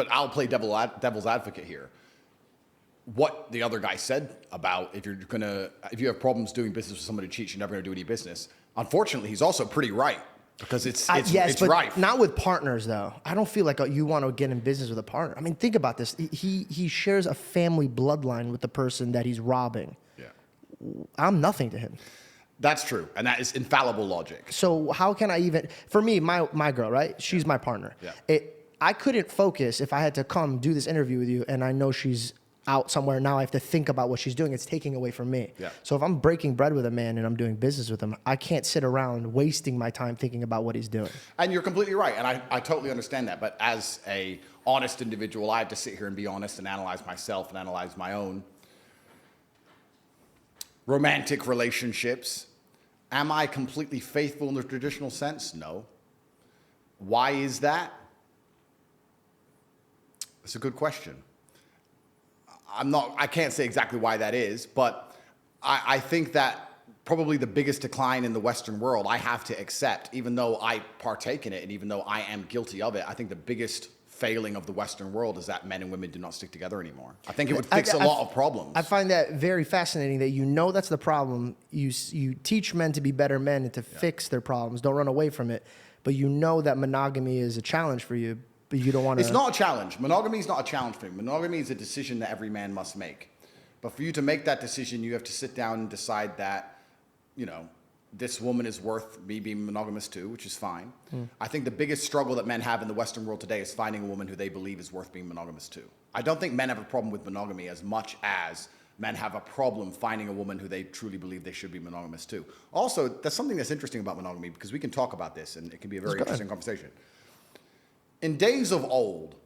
But I'll play devil's advocate here. What the other guy said about if you have problems doing business with someone who cheats, you're never gonna do any business. Unfortunately, he's also pretty right because it's but rife. Not with partners though. I don't feel like you want to get in business with a partner. I mean, think about this. He shares a family bloodline with the person that he's robbing. Yeah, I'm nothing to him. that's true, and that is infallible logic. So how can I even? For me, my girl, right? She's my partner. Yeah. I couldn't focus if I had to come do this interview with you, and I know she's out somewhere. Now I have to think about what she's doing. It's taking away from me. Yeah. So if I'm breaking bread with a man and I'm doing business with him, I can't sit around wasting my time thinking about what he's doing. And you're completely right, and I totally understand that. But as a honest individual, I have to sit here and be honest and analyze myself and analyze my own romantic relationships. Am I completely faithful in the traditional sense? No. Why is that? It's a good question. I can't say exactly why that is, but I think that probably the biggest decline in the Western world I have to accept, even though I partake in it and even though I am guilty of it. I think the biggest failing of the Western world is that men and women do not stick together anymore. I think it would fix a lot of problems. I find that very fascinating that that's the problem. You teach men to be better men and to fix their problems. Don't run away from it. But you know that monogamy is a challenge for you, but you don't want to... It's not a challenge. Monogamy is not a challenge for me. Monogamy is a decision that every man must make. But for you to make that decision, you have to sit down and decide that, this woman is worth me being monogamous to, which is fine. I think the biggest struggle that men have in the Western world today is finding a woman who they believe is worth being monogamous to. I don't think men have a problem with monogamy as much as men have a problem finding a woman who they truly believe they should be monogamous to. Also, that's something that's interesting about monogamy, because we can talk about this and it can be a very interesting conversation. In days of old,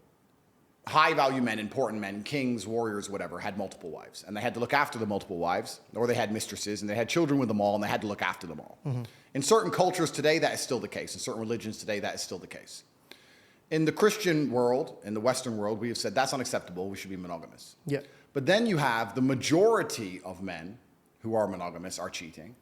high-value men, important men, kings, warriors, whatever, had multiple wives. And they had to look after the multiple wives, or they had mistresses, and they had children with them all, and they had to look after them all. In certain cultures today, that is still the case. In certain religions today, that is still the case. In the Christian world, in the Western world, we have said that's unacceptable. We should be monogamous. Yeah. But then you have the majority of men who are monogamous are cheating.